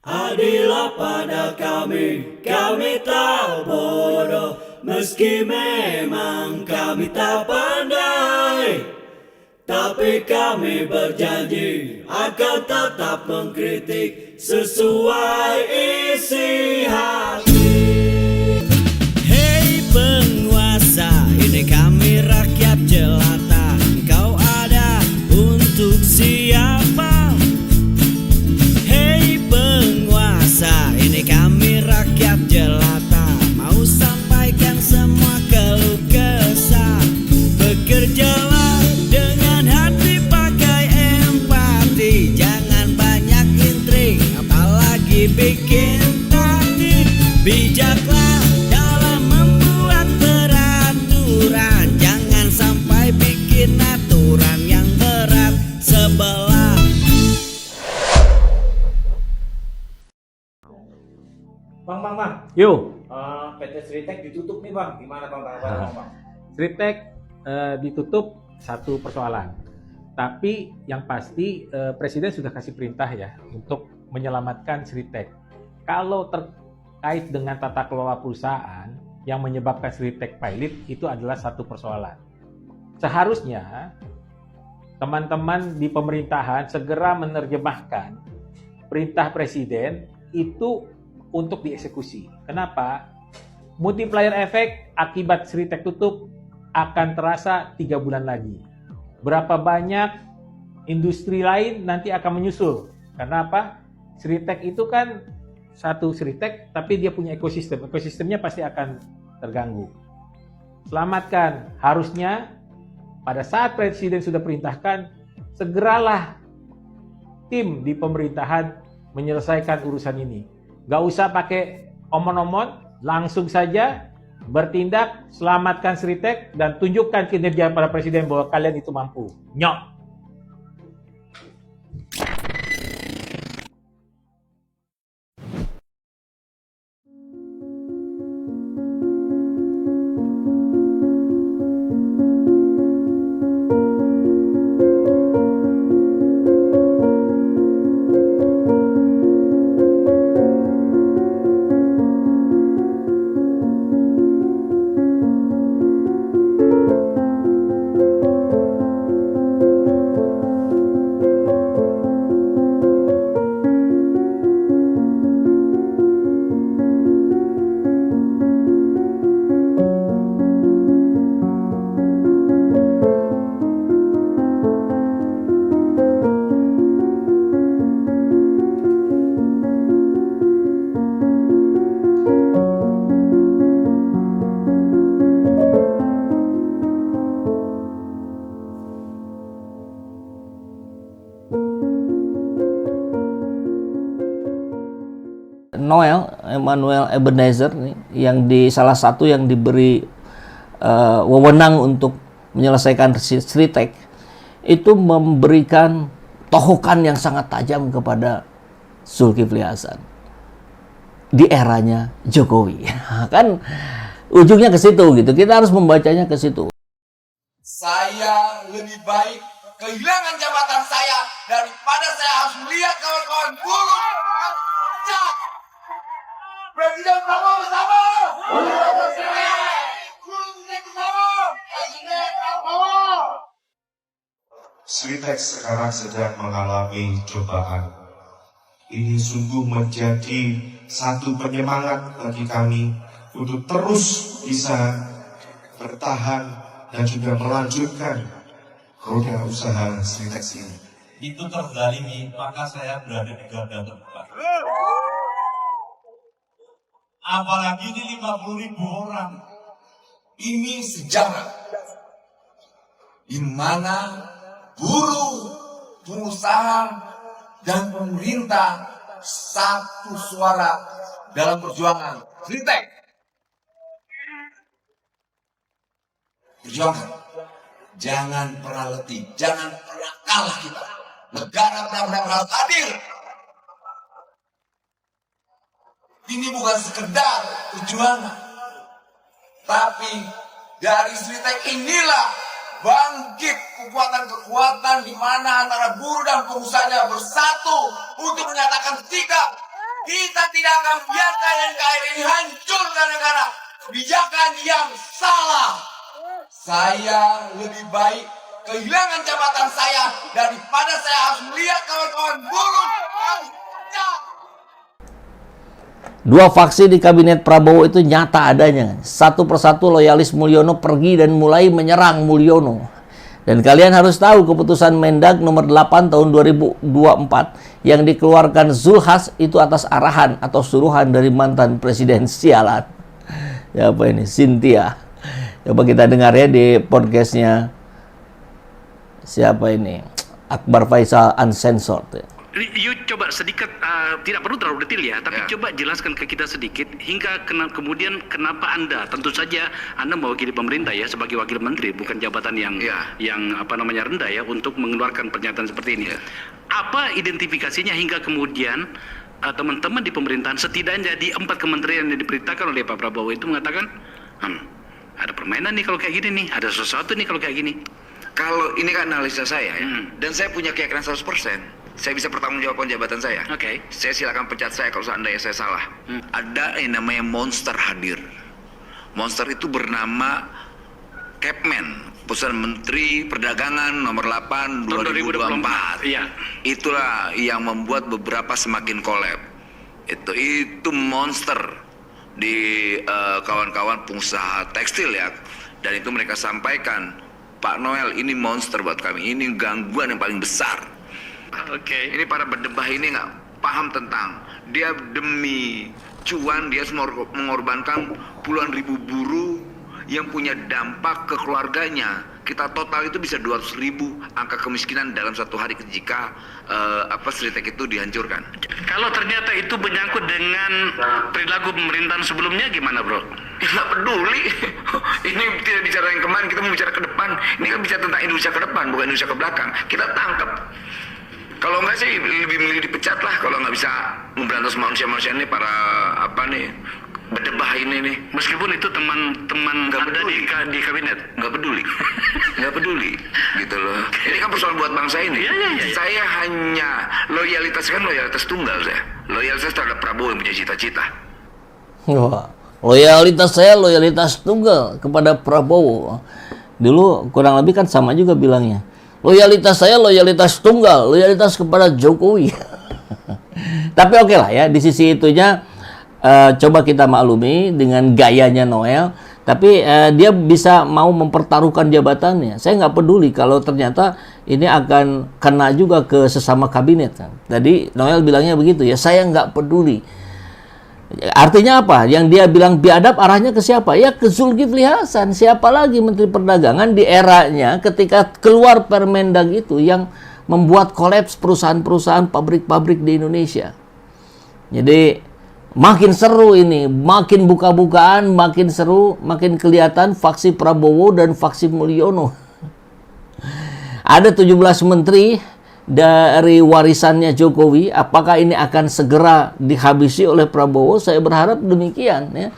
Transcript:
Adillah pada kami tak bodoh, meski memang kami tak pandai. Tapi kami berjanji akan tetap mengkritik sesuai isi hati. Hei penguasa, ini kami rakyat jelata. Engkau ada untuk siapa? Hei penguasa, ini kami rakyat jelata. Mau sampaikan semua keluh kesah. Bekerjalah dengan hati, pakai empati. Jangan banyak intrik, apalagi bikin taktik. Bijaklah dalam membuat peraturan. Jangan sampai bikin aturan yang berat sebelah. Bang. Yuk, PT Sritek ditutup nih bang. Gimana bang? Sritek ditutup satu persoalan. Tapi yang pasti Presiden sudah kasih perintah ya untuk menyelamatkan Sritek. Kalau terkait dengan tata kelola perusahaan yang menyebabkan Sritek pilot itu adalah satu persoalan. Seharusnya teman-teman di pemerintahan segera menerjemahkan perintah Presiden itu untuk dieksekusi. Kenapa? Multiplier efek akibat Sritek tutup akan terasa 3 bulan lagi. Berapa banyak industri lain nanti akan menyusul. Karena apa? Sritek itu kan satu Sritek, tapi dia punya ekosistem. Ekosistemnya pasti akan terganggu. Selamatkan. Harusnya pada saat Presiden sudah perintahkan, segeralah tim di pemerintahan menyelesaikan urusan ini. Gak usah pakai omon-omon, langsung saja bertindak, selamatkan Sritek dan tunjukkan kinerja pada Presiden bahwa kalian itu mampu. Nyok! Emmanuel Ebenezer nih, yang salah satu yang diberi wewenang untuk menyelesaikan Sritek itu memberikan tohokan yang sangat tajam kepada Zulkifli Hasan di eranya Jokowi. Kan ujungnya ke situ gitu. Kita harus membacanya ke situ. Saya lebih baik kehilangan jabatan saya daripada saya harus melihat kawan-kawan buruh. Presiden Prabowo bersama. Sritek sekarang sedang mengalami cobaan. Ini sungguh menjadi satu penyemangat bagi kami untuk terus bisa bertahan dan juga melanjutkan roda usaha Sritek ini. Itu terzalimi, maka saya berada di garda terdepan. Apalagi ini 50.000 orang. Ini sejarah di mana buruh, pengusaha, dan pemerintah satu suara dalam perjuangan Sritek. Perjuangan. Jangan pernah letih, jangan pernah kalah kita. Negara benar-benar harus hadir. Ini bukan sekedar perjuangan, tapi dari Sritek inilah bangkit kekuatan-kekuatan di mana antara buruh dan pengusahanya bersatu untuk menyatakan sikap kita tidak akan biarkan NKRI ini hancur gara-gara kebijakan yang salah. Saya lebih baik kehilangan jabatan saya daripada saya harus melihat kawan-kawan buruh. Dua faksi di kabinet Prabowo itu nyata adanya. Satu persatu loyalis Mulyono pergi dan mulai menyerang Mulyono. Dan kalian harus tahu keputusan Mendag nomor 8 tahun 2024 yang dikeluarkan Zulhas itu atas arahan atau suruhan dari mantan presiden sialan. Ya apa ini? Cynthia. Coba kita dengar ya di podcastnya siapa ini? Akbar Faisal Uncensored. You coba sedikit, tidak perlu terlalu detail ya, tapi coba jelaskan ke kita sedikit hingga kemudian kenapa Anda, tentu saja Anda mewakili pemerintah ya sebagai wakil menteri, bukan jabatan yang rendah ya untuk mengeluarkan pernyataan seperti ini. Apa identifikasinya hingga kemudian teman-teman di pemerintahan setidaknya di 4 kementerian yang diperintahkan oleh Pak Prabowo itu mengatakan, ada permainan nih kalau kayak gini nih, ada sesuatu nih kalau kayak gini. Kalau ini kan analisa saya ya, dan saya punya keyakinan 100%. Saya bisa pertanggungjawabkan jabatan saya. Oke. Saya silakan pecat saya kalau seandainya saya salah. Ada yang namanya monster hadir. Monster itu bernama Kepmen, Putusan Menteri Perdagangan nomor 8 2024. Iya. Itulah yang membuat beberapa semakin kolab. Itu monster di kawan-kawan pengusaha tekstil ya. Dan itu mereka sampaikan, Pak Noel ini monster buat kami. Ini gangguan yang paling besar. Oke. Ini para berdebah ini nggak paham tentang dia demi cuan dia mengorbankan puluhan ribu buruh yang punya dampak ke keluarganya. Kita total itu bisa 200.000 angka kemiskinan dalam satu hari jika Sritek itu dihancurkan. Kalau ternyata itu menyangkut dengan perilaku pemerintahan sebelumnya gimana bro? Nggak peduli. Ini tidak bicara yang kemarin, kita mau bicara ke depan. Ini kan bicara tentang Indonesia ke depan, bukan Indonesia ke belakang. Kita tangkap. Kalau enggak sih lebih milih dipecat lah kalau nggak bisa memberantas manusia-manusia ini para berdebah ini nih. Meskipun itu teman-teman Anda di kabinet. Nggak peduli gitu loh. Ini kan persoalan buat bangsa ini. Iya. Saya hanya loyalitas tunggal saya. Loyalitas terhadap Prabowo yang punya cita-cita. Wah, loyalitas saya loyalitas tunggal kepada Prabowo. Dulu kurang lebih kan sama juga bilangnya. Loyalitas saya loyalitas tunggal, loyalitas kepada Jokowi. Tapi oke lah ya, di sisi itunya coba kita maklumi dengan gayanya Noel. Tapi dia bisa mau mempertaruhkan jabatannya. Saya nggak peduli kalau ternyata ini akan kena juga ke sesama kabinet. Tadi Noel bilangnya begitu ya, saya nggak peduli. Artinya apa? Yang dia bilang biadab arahnya ke siapa? Ya ke Zulkifli Hasan. Siapa lagi Menteri Perdagangan di eranya ketika keluar Permendag itu yang membuat kolaps perusahaan-perusahaan pabrik-pabrik di Indonesia. Jadi makin seru ini, makin buka-bukaan, makin seru, makin kelihatan faksi Prabowo dan faksi Mulyono. Ada 17 menteri dari warisannya Jokowi, apakah ini akan segera dihabisi oleh Prabowo? Saya berharap demikian ya.